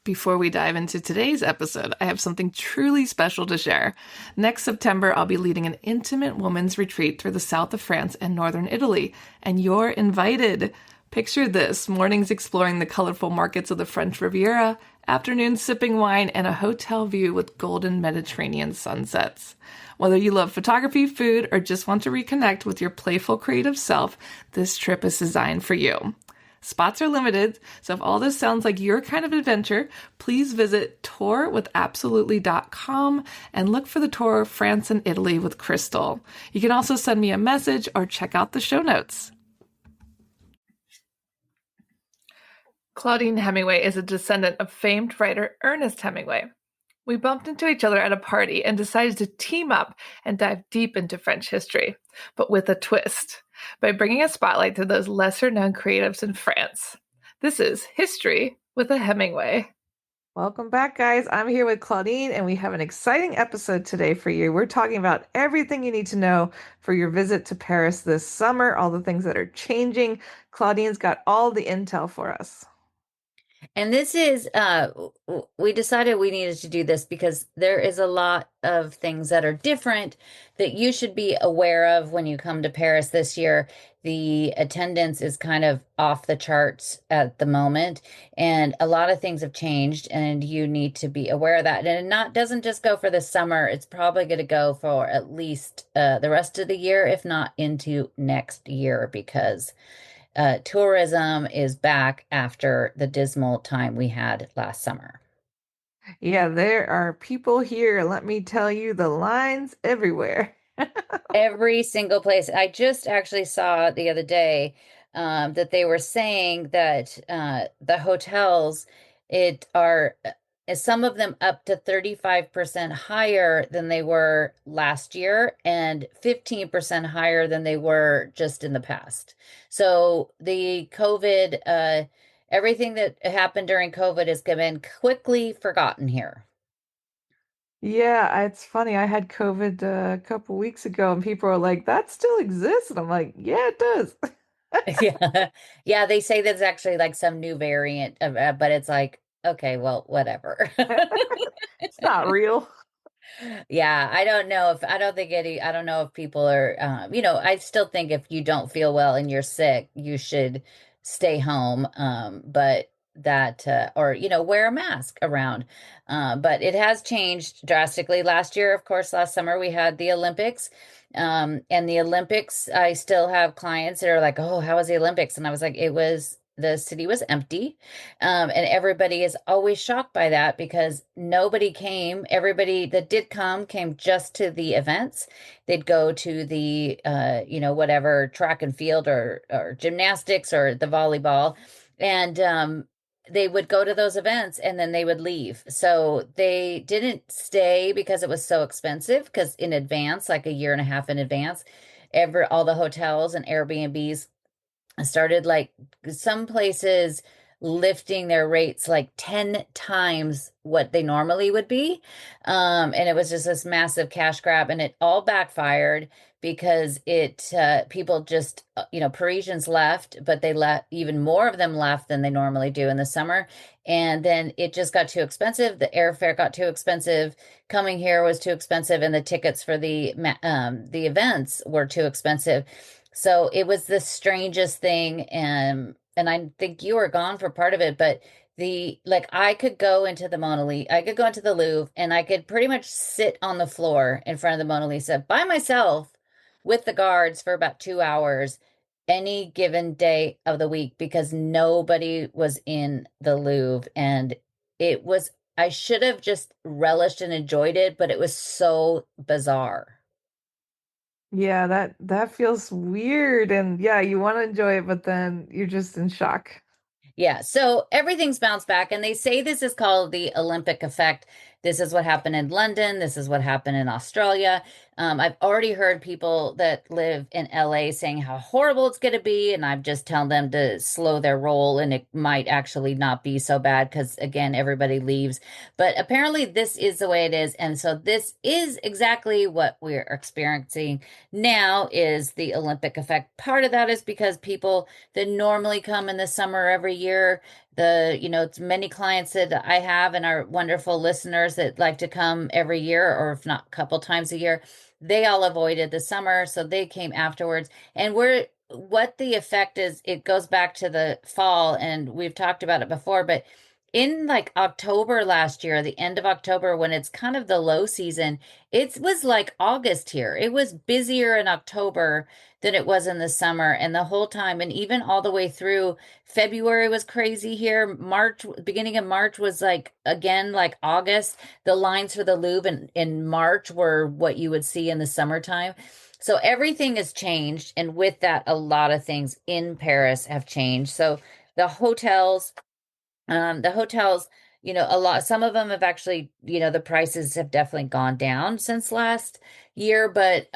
Before we dive into today's episode, I have something truly special to share. Next September, I'll be leading an intimate women's retreat through the south of France and northern Italy, and you're invited. Picture this: mornings exploring the colorful markets of the French Riviera, afternoons sipping wine, and a hotel view with golden Mediterranean sunsets. Whether you love photography, food, or just want to reconnect with your playful creative self, this trip is designed for you. Spots are limited, so if all this sounds like your kind of adventure, please visit tourwithabsolutely.com and look for the tour France and Italy with Crystal. You can also send me a message or check out the show notes. Claudine Hemingway is a descendant of famed writer Ernest Hemingway. We bumped into each other at a party and decided to team up and dive deep into French history, but with a twist, by bringing a spotlight to those lesser-known creatives in France. This is History with a Hemingway. Welcome back, guys. I'm here with Claudine, and we have an exciting episode today for you. We're talking about everything you need to know for your visit to Paris this summer, all the things that are changing. Claudine's got all the intel for us. And this is, we decided we needed to do this because there is a lot of things that are different that you should be aware of when you come to Paris this year. The attendance is kind of off the charts at the moment, and a lot of things have changed, and you need to be aware of that. And it doesn't just go for the summer, it's probably going to go for at least the rest of the year, if not into next year, because tourism is back after the dismal time we had last summer. Yeah, there are people here. Let me tell you, the lines everywhere. Every single place. I just actually saw the other day that they were saying that the hotels, it are some of them up to 35% higher than they were last year and 15% higher than they were just in the past. So the COVID, everything that happened during COVID has been quickly forgotten here. Yeah, it's funny. I had COVID a couple weeks ago, and people are like, that still exists. And I'm like, yeah, it does. Yeah. Yeah, they say that's actually like some new variant of, but it's like, okay, well, whatever. It's not real. Yeah, I don't know if people are, I still think if you don't feel well and you're sick, you should stay home. But that, or, wear a mask around. But it has changed drastically. Last year, of course, last summer we had the Olympics. And the Olympics, I still have clients that are like, oh, how was the Olympics? And I was like, the city was empty. And everybody is always shocked by that because nobody came. Everybody that did come came just to the events. They'd go to the, whatever track and field or gymnastics or the volleyball. And, they would go to those events and then they would leave. So they didn't stay because it was so expensive, because in advance, like a year and a half in advance, all the hotels and Airbnbs started, like, some places lifting their rates like 10 times what they normally would be. And it was just this massive cash grab, and it all backfired because people just, Parisians left, but they let even more of them left than they normally do in the summer. And then it just got too expensive. The airfare got too expensive. Coming here was too expensive, and the tickets for the events were too expensive. So it was the strangest thing. And I think you were gone for part of it, but I could go into I could go into the Louvre, and I could pretty much sit on the floor in front of the Mona Lisa by myself with the guards for about 2 hours any given day of the week because nobody was in the Louvre. And I should have just relished and enjoyed it, but it was so bizarre. Yeah, that feels weird. And yeah, you want to enjoy it, but then you're just in shock. Yeah, so everything's bounced back, and they say this is called the Olympic effect. This is what happened in London. This is what happened in Australia. I've already heard people that live in LA saying how horrible it's going to be, and I've just told them to slow their roll, and it might actually not be so bad because, again, everybody leaves. But apparently, this is the way it is, and so this is exactly what we're experiencing now is the Olympic effect. Part of that is because people that normally come in the summer every year, it's many clients that I have and our wonderful listeners that like to come every year, or if not a couple times a year, they all avoided the summer, so they came afterwards. And what the effect is, it goes back to the fall, and we've talked about it before, but in like October last year, the end of October, when it's kind of the low season, it was like August here. It was busier in October than it was in the summer. And the whole time, and even all the way through February was crazy here. March, beginning of March was like, again, like August. The lines for the Louvre in March were what you would see in the summertime. So everything has changed. And with that, a lot of things in Paris have changed. So the hotels, the hotels, a lot, some of them have actually, the prices have definitely gone down since last year, but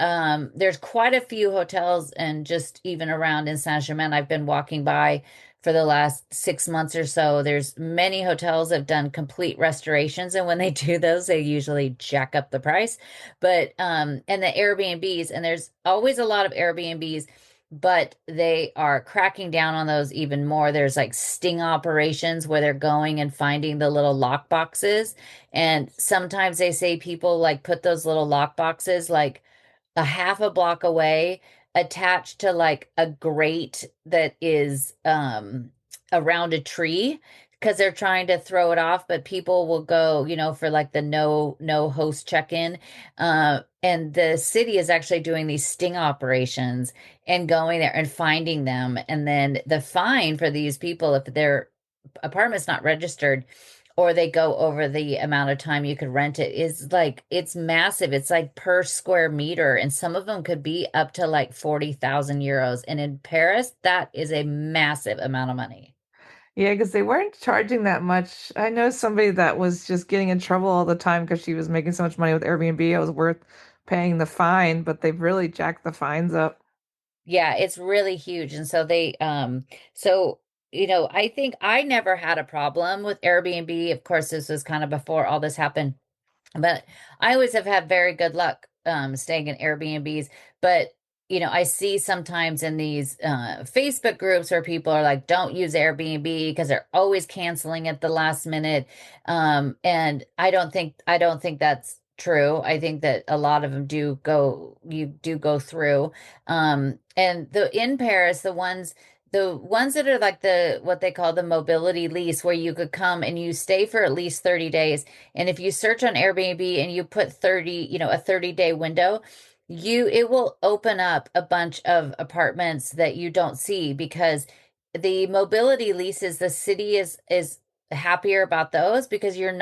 there's quite a few hotels and just even around in Saint-Germain, I've been walking by for the last 6 months or so. There's many hotels that have done complete restorations, and when they do those, they usually jack up the price. But and the Airbnbs, and there's always a lot of Airbnbs, but they are cracking down on those even more. There's like sting operations where they're going and finding the little lock boxes. And sometimes they say people like put those little lock boxes like a half a block away, attached to like a grate that is around a tree, because they're trying to throw it off, but people will go, for like the no host check-in. And the city is actually doing these sting operations and going there and finding them. And then the fine for these people, if their apartment's not registered or they go over the amount of time you could rent it, is like, it's massive. It's like per square meter. And some of them could be up to like 40,000 euros. And in Paris, that is a massive amount of money. Yeah, because they weren't charging that much. I know somebody that was just getting in trouble all the time because she was making so much money with Airbnb. It was worth paying the fine, but they've really jacked the fines up. Yeah, it's really huge. And so so, I think I never had a problem with Airbnb. Of course, this was kind of before all this happened. But I always have had very good luck staying in Airbnbs. But I see sometimes in these Facebook groups where people are like, "Don't use Airbnb because they're always canceling at the last minute." And I don't think that's true. I think that a lot of them you do go through. And the in Paris, the ones that are like what they call the mobility lease, where you could come and you stay for at least 30 days. And if you search on Airbnb and you put 30, a 30-day window, it will open up a bunch of apartments that you don't see, because the mobility leases, the city is happier about those because they're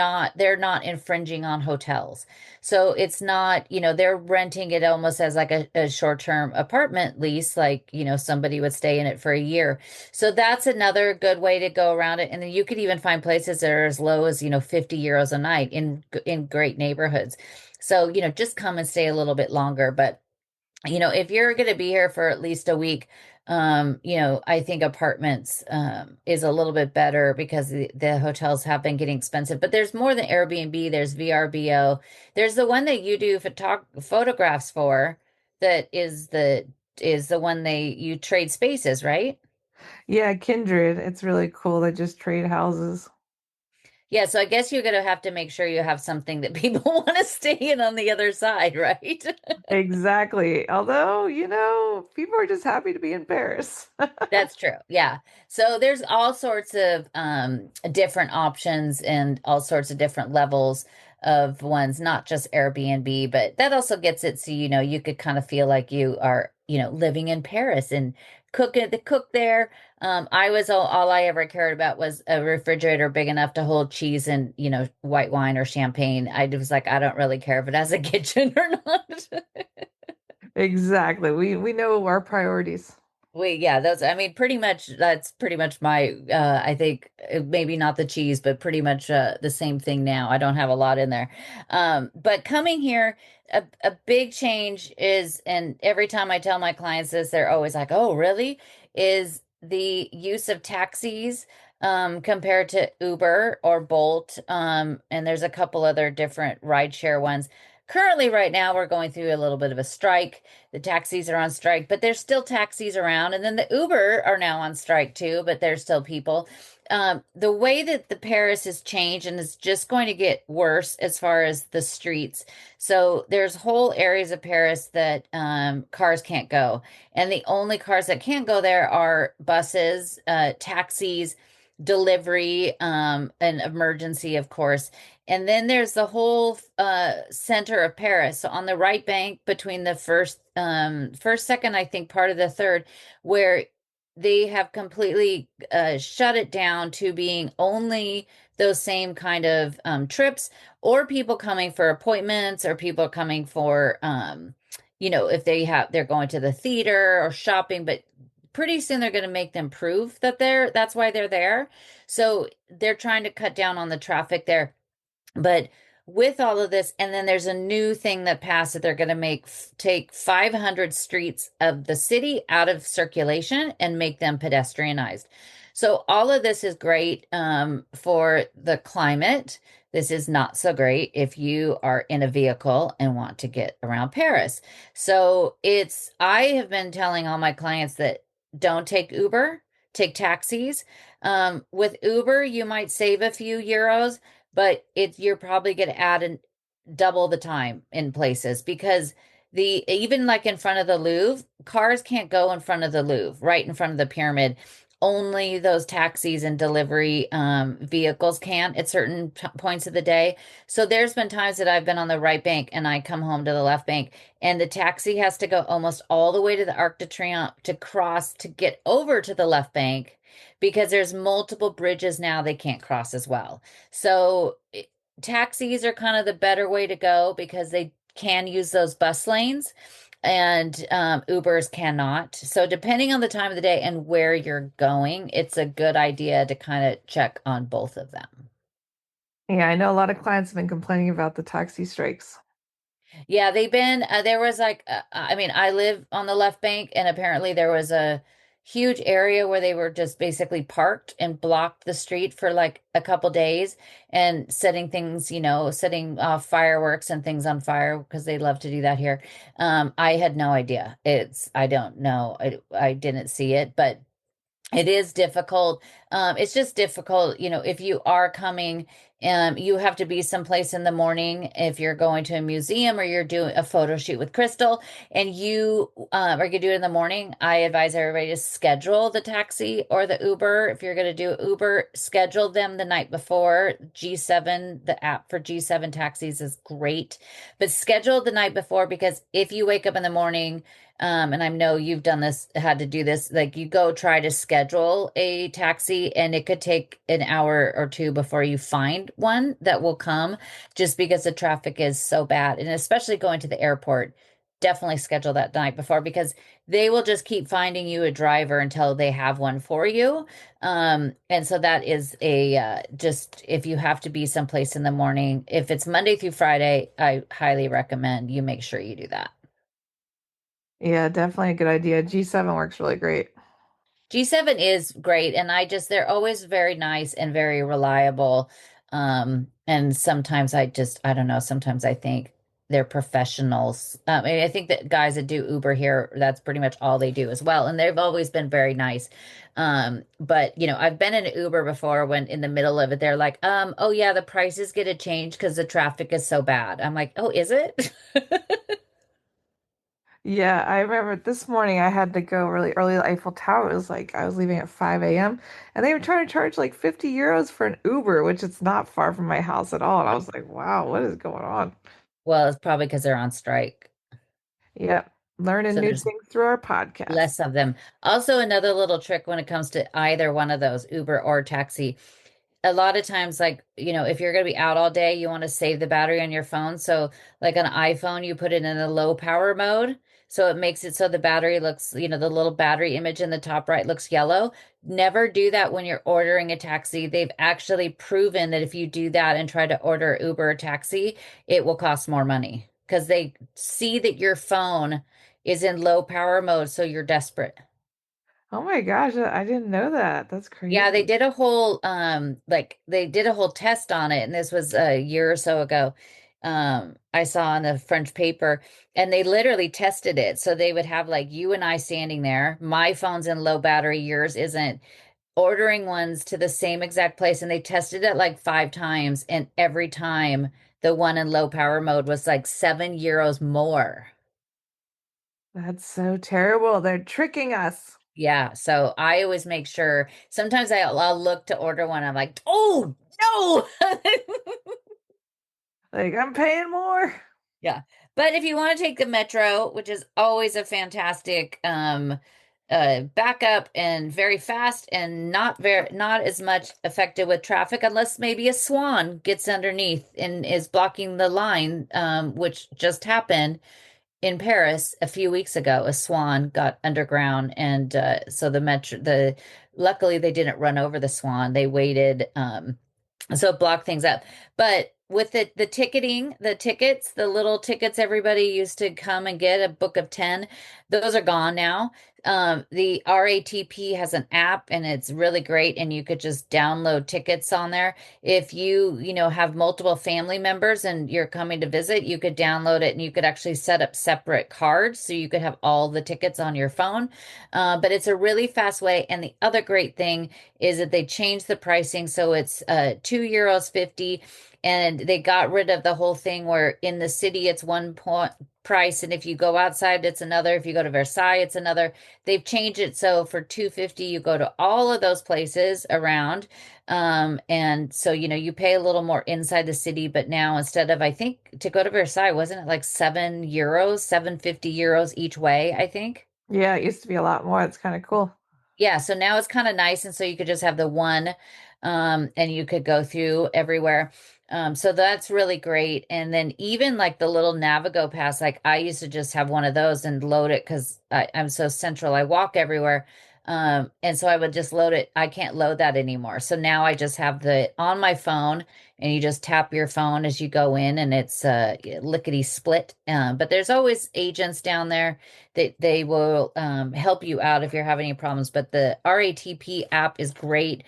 not infringing on hotels. So it's not, they're renting it almost as like a short-term apartment lease, like, somebody would stay in it for a year. So that's another good way to go around it. And then you could even find places that are as low as, 50 euros a night in great neighborhoods. So, just come and stay a little bit longer. But, if you're going to be here for at least a week, I think apartments is a little bit better because the hotels have been getting expensive. But there's more than Airbnb. There's VRBO. There's the one that you do photographs for, that is the one you trade spaces, right? Yeah, Kindred. It's really cool. They just trade houses. Yeah, so I guess you're gonna have to make sure you have something that people want to stay in on the other side, right? Exactly. Although, people are just happy to be in Paris. That's true. Yeah. So there's all sorts of different options and all sorts of different levels of ones, not just Airbnb, but that also gets it so you could kind of feel like you are, living in Paris and cook there. I was all I ever cared about was a refrigerator big enough to hold cheese and, white wine or champagne. I was like, I don't really care if it has a kitchen or not. Exactly. We know our priorities. Yeah, I mean, pretty much, that's pretty much my, I think maybe not the cheese, but pretty much the same thing now. I don't have a lot in there. But coming here, a big change is, and every time I tell my clients this, they're always like, oh, really? Is the use of taxis compared to Uber or Bolt. And there's a couple other different rideshare ones. Currently, right now, we're going through a little bit of a strike. The taxis are on strike, but there's still taxis around. And then the Uber are now on strike too, but there's still people. the way that the Paris has changed, and it's just going to get worse as far as the streets. So there's whole areas of Paris that cars can't go, and the only cars that can go there are buses, taxis, delivery, and emergency, of course. And then there's the whole center of Paris. So on the right bank between the first, second, I think part of the third, where they have completely shut it down to being only those same kind of trips, or people coming for appointments, or people coming for if they're going to the theater or shopping. But pretty soon they're going to make them prove that that's why they're there. So they're trying to cut down on the traffic there. But with all of this, and then there's a new thing that passed that they're going to take 500 streets of the city out of circulation and make them pedestrianized. So all of this is great for the climate. This is not so great if you are in a vehicle and want to get around Paris. So I have been telling all my clients that don't take Uber, take taxis. With Uber, you might save a few euros, but you're probably going to add double the time in places, because the even like in front of the Louvre, cars can't go in front of the Louvre, right in front of the pyramid. Only those taxis and delivery vehicles can at certain points of the day. So there's been times that I've been on the right bank and I come home to the left bank, and the taxi has to go almost all the way to the Arc de Triomphe to cross to get over to the left bank, because there's multiple bridges now they can't cross as well. So taxis are kind of the better way to go because they can use those bus lanes, and Ubers cannot. So depending on the time of the day and where you're going, it's a good idea to kind of check on both of them. Yeah, I know a lot of clients have been complaining about the taxi strikes. Yeah, they've been, there was like, I mean, I live on the left bank, and apparently there was a huge area where they were just basically parked and blocked the street for like a couple days, and setting off fireworks and things on fire, because they love to do that here. I had no idea. I don't know. I didn't see it, but it is difficult. It's just difficult, if you are coming, you have to be someplace in the morning if you're going to a museum or you're doing a photo shoot with Crystal, and you are going to do it in the morning. I advise everybody to schedule the taxi or the Uber. If you're going to do Uber, schedule them the night before. G7, the app for G7 taxis is great, but schedule the night before, because if you wake up in the morning, and I know you've had to do this, like you go try to schedule a taxi and it could take an hour or two before you find one that will come, just because the traffic is so bad. And especially going to the airport, definitely schedule that night before, because they will just keep finding you a driver until they have one for you. And so that is just if you have to be someplace in the morning, if it's Monday through Friday, I highly recommend you make sure you do that. Yeah, definitely a good idea. G7 works really great. G7 is great, and they're always very nice and very reliable. And sometimes I don't know, sometimes I think they're professionals. I think that guys that do Uber here, that's pretty much all they do as well. And they've always been very nice. But I've been in an Uber before when in the middle of it, they're like, oh yeah, the prices get a change because the traffic is so bad. I'm like, oh, is it? Yeah, I remember this morning I had to go really early to the Eiffel Tower. It was like I was leaving at 5 a.m. and they were trying to charge like 50 euros for an Uber, which is not far from my house at all. And I was like, wow, what is going on? Well, it's probably because they're on strike. Yeah, learning So new there's things through our podcast. less of them. Also, another little trick when it comes to either one of those, Uber or taxi. A lot of times, like, if you're going to be out all day, you want to save the battery on your phone. So, like an iPhone, you put it in a low power mode. So it makes it so the battery looks, the little battery image in the top right looks yellow. Never do that when you're ordering a taxi. They've actually proven that if you do that and try to order Uber or taxi, it will cost more money, because they see that your phone is in low power mode. So you're desperate. Oh my gosh, I didn't know that. That's Yeah, they crazy. did a whole they did a whole test on it, and this was a year or so ago. I saw in the French paper, and they literally tested it. So they would have like you and I standing there. My phone's in low battery, yours isn't. ordering ones to the same exact place, and they tested it like 5 times, and every time the one in low power mode was like €7 more. That's so terrible. They're tricking us. Yeah, so I always make sure. Sometimes I'll look to order one. I'm like, oh no. Like, I'm paying more. Yeah. But if you want to take the metro, which is always a fantastic backup and very fast and not as much affected with traffic unless maybe a swan gets underneath and is blocking the line, which just happened in Paris a few weeks ago. A swan got underground, and so the luckily they didn't run over the swan. They waited, so it blocked things up. But with the ticketing, the tickets, the little tickets everybody used to come and get, a book of 10, those are gone now. The RATP has an app, and it's really great, and you could just download tickets on there. If you have multiple family members and you're coming to visit, you could download it, and you could actually set up separate cards so you could have all the tickets on your phone. But it's a really fast way. And the other great thing is that they changed the pricing, so it's €2.50, and they got rid of the whole thing where in the city it's one point price, and if you go outside it's another. If you go to Versailles it's another. They've changed it so for 250 you go to all of those places around, and so you pay a little more inside the city. But now, instead of, I think, to go to Versailles, wasn't it like €7, €750 each way, I think. Yeah, it used to be a lot more. It's kind of cool. Yeah, so now it's kind of nice, and so you could just have the one, and you could go through everywhere. So that's really great. And then even like the little Navigo pass, like I used to just have one of those and load it because I'm so central. I walk everywhere. And so I would just load it. I can't load that anymore. So now I just have the on my phone, and you just tap your phone as you go in, and it's lickety split. But there's always agents down there. They will help you out if you're having any problems. But the RATP app is great.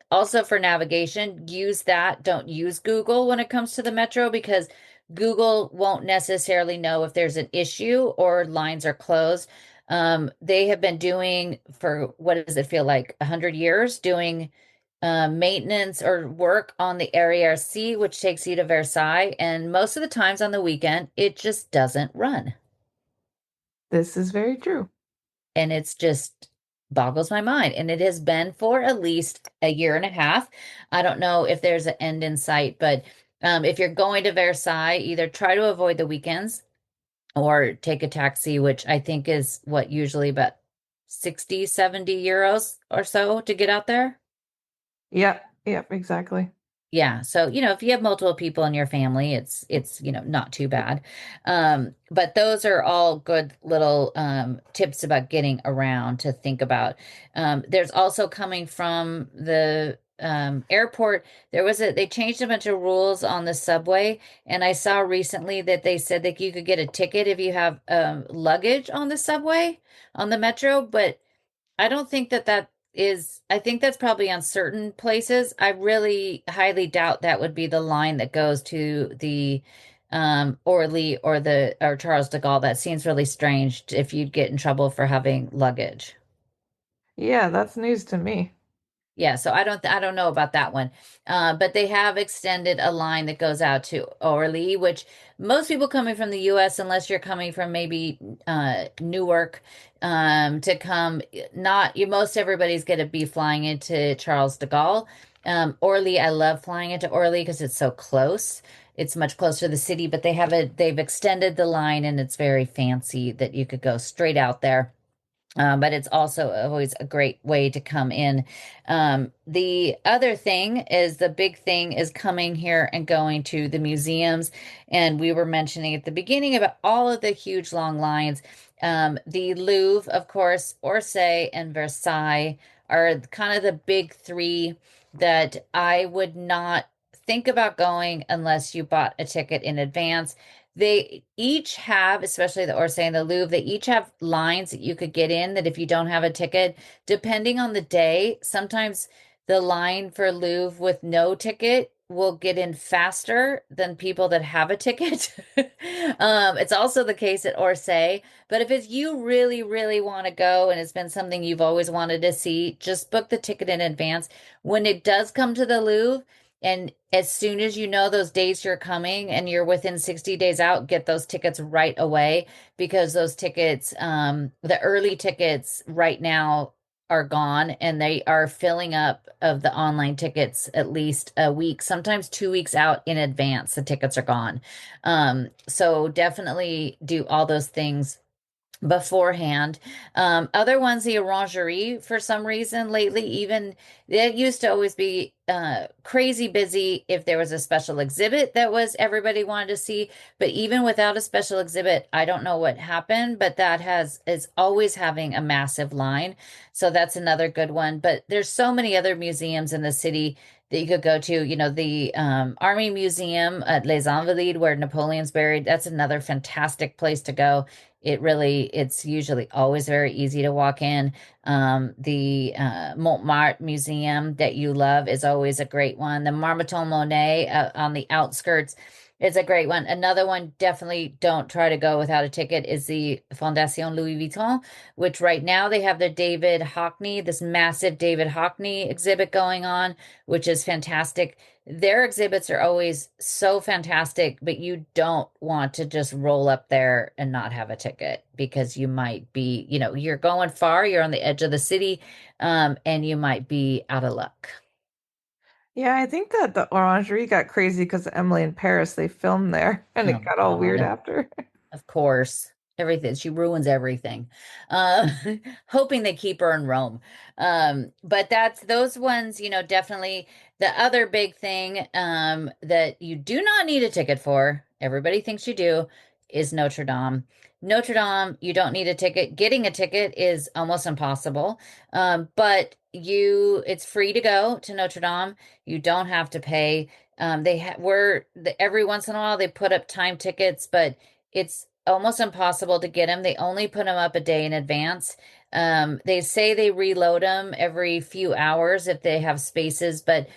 Also for navigation, use that. Don't use Google when it comes to the metro, because Google won't necessarily know if there's an issue or lines are closed. They have been doing, for what does it feel like, 100 years, doing maintenance or work on the ARC, which takes you to Versailles. And most of the times on the weekend, it just doesn't run. This is very true. And it's just boggles my mind. And it has been for at least a year and a half. I don't know if there's an end in sight, but if you're going to Versailles, either try to avoid the weekends or take a taxi, which I think is what, usually about 60, €70 or so to get out there. Yep, yep, exactly. Yeah. So, if you have multiple people in your family, it's not too bad. But those are all good little tips about getting around to think about. There's also, coming from the airport, they changed a bunch of rules on the subway. And I saw recently that they said that you could get a ticket if you have luggage on the subway, on the metro. But I don't think that is, I think that's probably on certain places. I really highly doubt that would be the line that goes to the Orly or Charles de Gaulle. That seems really strange if you'd get in trouble for having luggage. Yeah, that's news to me. Yeah, so I don't know about that one. But they have extended a line that goes out to Orly, which most people coming from the US, unless you're coming from maybe Newark, to come, not you most everybody's going to be flying into Charles de Gaulle. Orly, I love flying into Orly because it's so close. It's much closer to the city, but they've extended the line, and it's very fancy that you could go straight out there. But it's also always a great way to come in. The other thing is, the big thing is coming here and going to the museums. And we were mentioning at the beginning about all of the huge long lines. The Louvre, of course, Orsay, and Versailles are kind of the big three that I would not think about going unless you bought a ticket in advance. They each have, especially the Orsay and the Louvre, they each have lines that you could get in, that if you don't have a ticket, depending on the day, sometimes the line for Louvre with no ticket will get in faster than people that have a ticket. It's also the case at Orsay. But if it's you really, really want to go and it's been something you've always wanted to see, just book the ticket in advance. When it does come to the Louvre, and as soon as you know those days you're coming and you're within 60 days out, get those tickets right away because those tickets, the early tickets right now are gone and they are filling up of the online tickets at least a week, sometimes 2 weeks out in advance. The tickets are gone. So definitely do all those things beforehand. Other ones, the Orangerie, for some reason lately, even it used to always be crazy busy if there was a special exhibit that was everybody wanted to see. But even without a special exhibit, I don't know what happened, but that has is always having a massive line. So that's another good one. But there's so many other museums in the city that you could go to. You know, the Army Museum at Les Invalides, where Napoleon's buried. That's another fantastic place to go. It's usually always very easy to walk in. The Montmartre Museum that you love is always a great one. The Marmaton Monet on the outskirts is a great one. Another one, definitely don't try to go without a ticket, is the Fondation Louis Vuitton, which right now they have their David Hockney, this massive David Hockney exhibit going on, which is fantastic. Their exhibits are always so fantastic, but you don't want to just roll up there and not have a ticket because you might be, you're going far, you're on the edge of the city, and you might be out of luck. Yeah, I think that the Orangerie got crazy because of Emily in Paris. They filmed there and Oh it got all weird God. after. Of course. Everything. She ruins everything. Uh, hoping they keep her in Rome. But that's those ones, definitely the other big thing that you do not need a ticket for, everybody thinks you do, is Notre Dame. Notre Dame, you don't need a ticket. Getting a ticket is almost impossible. But it's free to go to Notre Dame. You don't have to pay. Every once in a while they put up time tickets, but it's almost impossible to get them. They only put them up a day in advance. They say they reload them every few hours if they have spaces, but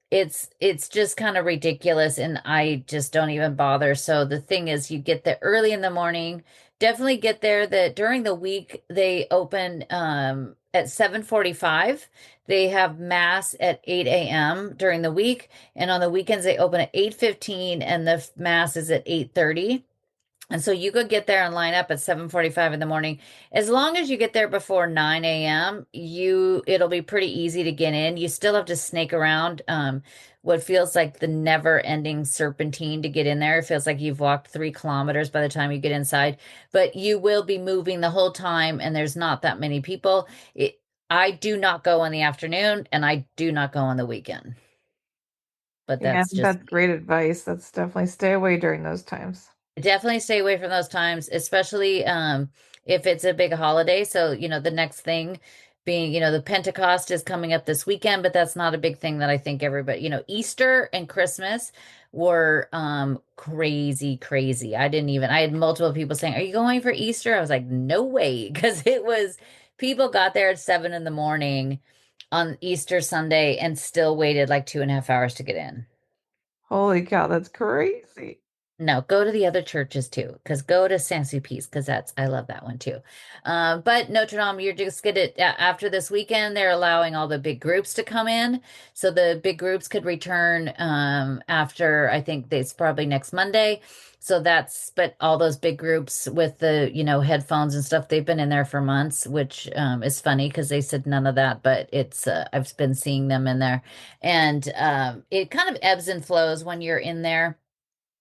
it's just kind of ridiculous, and I just don't even bother. So the thing is, you get there early in the morning. Definitely get there. That during the week they open at 7:45. They have mass at 8 a.m. during the week, and on the weekends they open at 8:15, and the mass is at 8:30. And so you could get there and line up at 7:45 in the morning. As long as you get there before 9 a.m., it'll be pretty easy to get in. You still have to snake around what feels like the never-ending serpentine to get in there. It feels like you've walked 3 kilometers by the time you get inside, but you will be moving the whole time, and there's not that many people. I do not go in the afternoon, and I do not go on the weekend. But Yeah, I that's think just that's great advice. That's definitely stay away during those times. definitely stay away from those times, especially if it's a big holiday. So, the next thing being, the Pentecost is coming up this weekend, but that's not a big thing that I think everybody, Easter and Christmas were crazy, crazy. I had multiple people saying, "Are you going for Easter?" I was like, "No way," because people got there at 7 in the morning on Easter Sunday and still waited like 2.5 hours to get in. Holy cow, that's crazy. No, go to the other churches too, because go to Saint-Sulpice, because I love that one too. But Notre Dame, you're just gonna after this weekend, they're allowing all the big groups to come in, so the big groups could return after I think it's probably next Monday. But all those big groups with the headphones and stuff, they've been in there for months, which is funny because they said none of that, but it's I've been seeing them in there, and it kind of ebbs and flows when you're in there.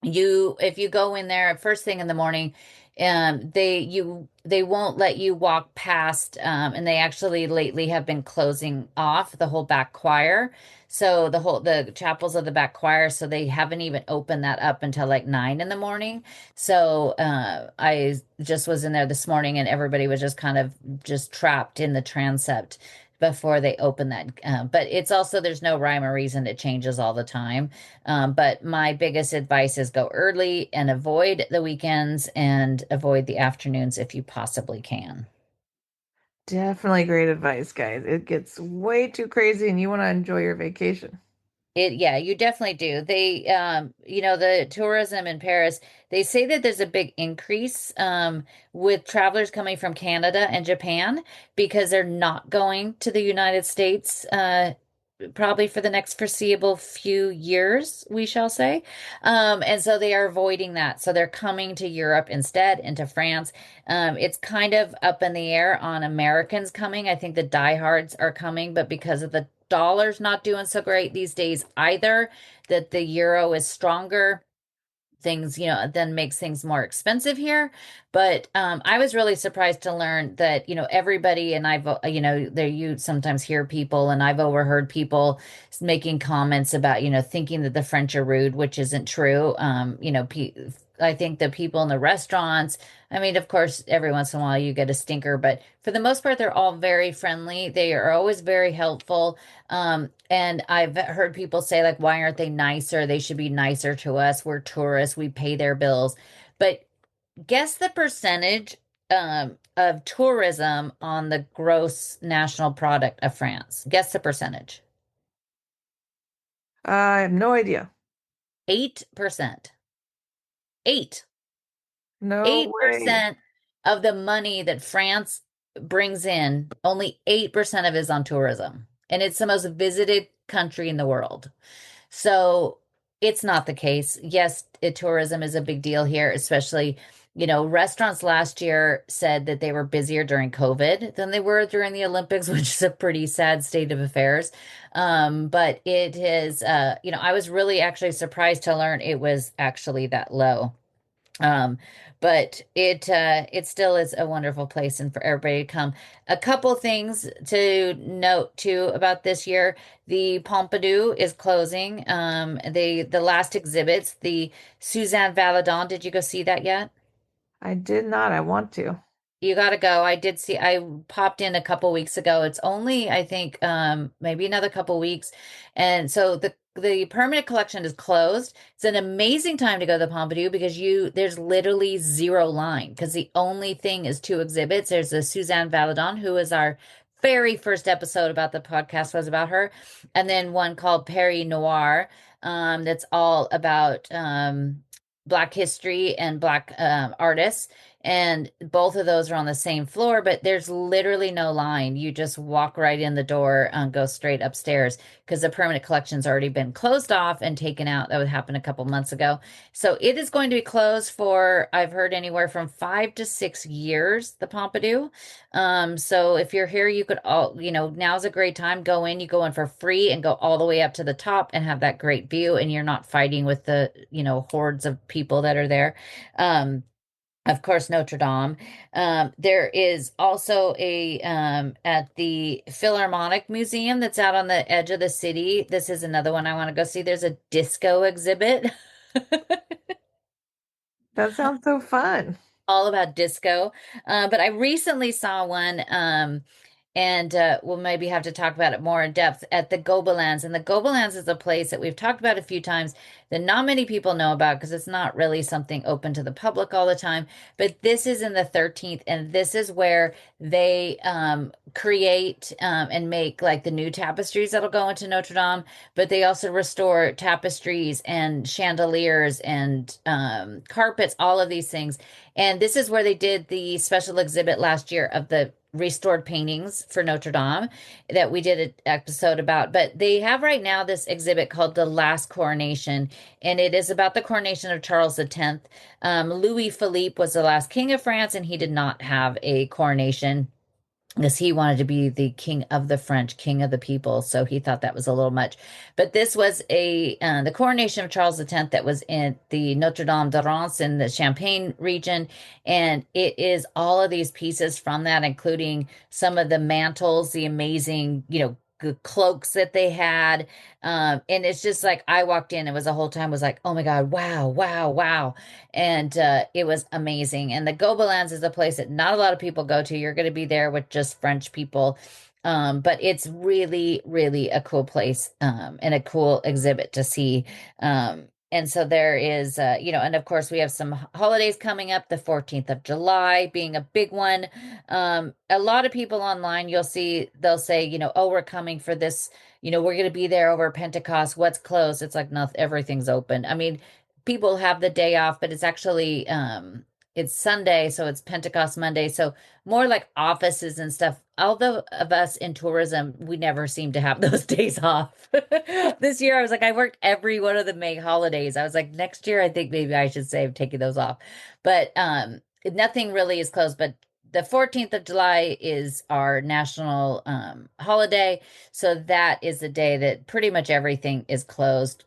If you go in there first thing in the morning, they won't let you walk past, and they actually lately have been closing off the whole back choir, so the chapels of the back choir, so they haven't even opened that up until like 9 in the morning. So I just was in there this morning and everybody was just kind of just trapped in the transept before they open that. But it's also, there's no rhyme or reason, it changes all the time. But my biggest advice is go early and avoid the weekends and avoid the afternoons if you possibly can. Definitely great advice, guys. It gets way too crazy and you want to enjoy your vacation. Yeah, you definitely do. The tourism in Paris, they say that there's a big increase with travelers coming from Canada and Japan because they're not going to the United States probably for the next foreseeable few years, we shall say. And so they are avoiding that. So they're coming to Europe instead, into France. It's kind of up in the air on Americans coming. I think the diehards are coming, but because of the dollar's not doing so great these days either, that the euro is stronger, things, then makes things more expensive here. But I was really surprised to learn that, everybody, and there you sometimes hear people, and I've overheard people making comments about, thinking that the French are rude, which isn't true. I think the people in the restaurants, I mean, of course, every once in a while you get a stinker, but for the most part, they're all very friendly. They are always very helpful. And I've heard people say, like, why aren't they nicer? They should be nicer to us. We're tourists, we pay their bills. But guess the percentage of tourism on the gross national product of France. Guess the percentage. I have no idea. 8%. 8. No way. 8% of the money that France brings in, only 8% of it is on tourism. And it's the most visited country in the world. So it's not the case. Yes, tourism is a big deal here, especially, restaurants last year said that they were busier during COVID than they were during the Olympics, which is a pretty sad state of affairs. But it is, I was really actually surprised to learn it was actually that low. Um, but it still is a wonderful place and for everybody to come. A couple things to note too about this year. The Pompidou is closing. The last exhibits, the Suzanne Valadon, did you go see that yet? I did not. I want to. You got to go. I popped in a couple weeks ago. It's only, I think, maybe another couple weeks. And so the permanent collection is closed. It's an amazing time to go to the Pompidou because there's literally zero line because the only thing is two exhibits. There's a Suzanne Valadon, who is our very first episode about the podcast was about her, and then one called Paris Noir, that's all about Black history and Black artists. And both of those are on the same floor, but there's literally no line. You just walk right in the door and go straight upstairs because the permanent collection's already been closed off and taken out. That would happen a couple months ago. So it is going to be closed for, I've heard, anywhere from 5 to 6 years, the Pompidou. So if you're here, you could now's a great time. Go in, you go in for free and go all the way up to the top and have that great view, and you're not fighting with the, hordes of people that are there. Of course, Notre Dame. There is also at the Philharmonic Museum that's out on the edge of the city. This is another one I want to go see. There's a disco exhibit. That sounds so fun. All about disco. But I recently saw one, and we'll maybe have to talk about it more in depth at the Gobelins. And the Gobelins is a place that we've talked about a few times that not many people know about because it's not really something open to the public all the time. But this is in the 13th, and this is where they create and make like the new tapestries that'll go into Notre Dame. But they also restore tapestries and chandeliers and carpets, all of these things. And this is where they did the special exhibit last year of the restored paintings for Notre Dame that we did an episode about. But they have right now this exhibit called The Last Coronation, and it is about the coronation of Charles X. Louis Philippe was the last king of France, and he did not have a coronation because he wanted to be the king of the French, king of the people. So he thought that was a little much. But this was the coronation of Charles X that was in the Notre Dame de Reims in the Champagne region. And it is all of these pieces from that, including some of the mantles, the amazing, cloaks that they had. And it's just like I walked in, it was the whole time was like, oh my God, wow, wow, wow. And it was amazing. And the Gobelins is a place that not a lot of people go to. You're going to be there with just French people. But it's really, really a cool place and a cool exhibit to see. And so there is, and of course we have some holidays coming up, the 14th of July being a big one. A lot of people online, you'll see, they'll say, oh, we're coming for this, we're going to be there over Pentecost. What's closed? It's like, no, everything's open. I mean, people have the day off, but it's actually, it's Sunday, so it's Pentecost Monday. So more like offices and stuff. Although of us in tourism, we never seem to have those days off. This year, I was like, I worked every one of the May holidays. I was like, next year, I think maybe I should say I'm taking those off. But nothing really is closed. But the 14th of July is our national holiday. So that is the day that pretty much everything is closed.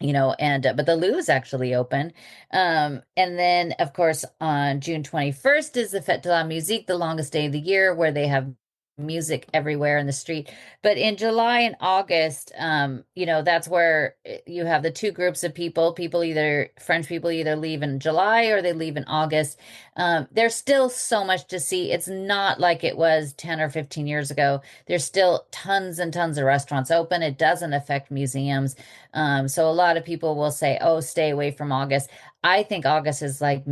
And but the Lou is actually open. And then of course on June 21st is the Fête de la Musique, the longest day of the year, where they have music everywhere in the street. But in July and August, that's where you have the two groups of French people either leave in July or they leave in August. There's still so much to see. It's not like it was 10 or 15 years ago. There's still tons and tons of restaurants open. It doesn't affect museums. So a lot of people will say, oh, stay away from August. I think August is like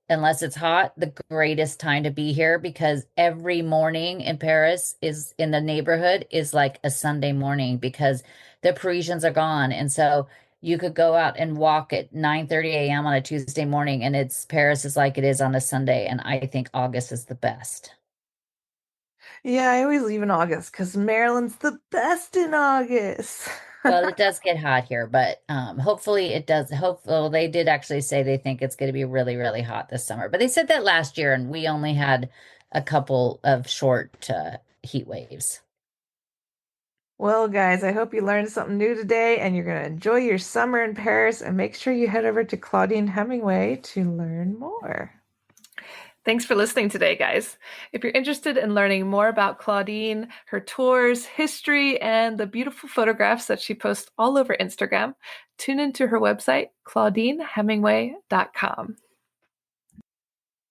unless it's hot, the greatest time to be here, because every morning in Paris is in the neighborhood is like a Sunday morning because the Parisians are gone. And so you could go out and walk at 9:30 a.m. on a Tuesday morning, and Paris is like it is on a Sunday. And I think August is the best. Yeah, I always leave in August because Maryland's the best in August. Well, it does get hot here, but hopefully it does. Hopefully, they did actually say they think it's going to be really, really hot this summer. But they said that last year, and we only had a couple of short heat waves. Well, guys, I hope you learned something new today and you're going to enjoy your summer in Paris, and make sure you head over to Claudine Hemingway to learn more. Thanks for listening today, guys. If you're interested in learning more about Claudine, her tours, history, and the beautiful photographs that she posts all over Instagram, tune into her website, claudinehemingway.com.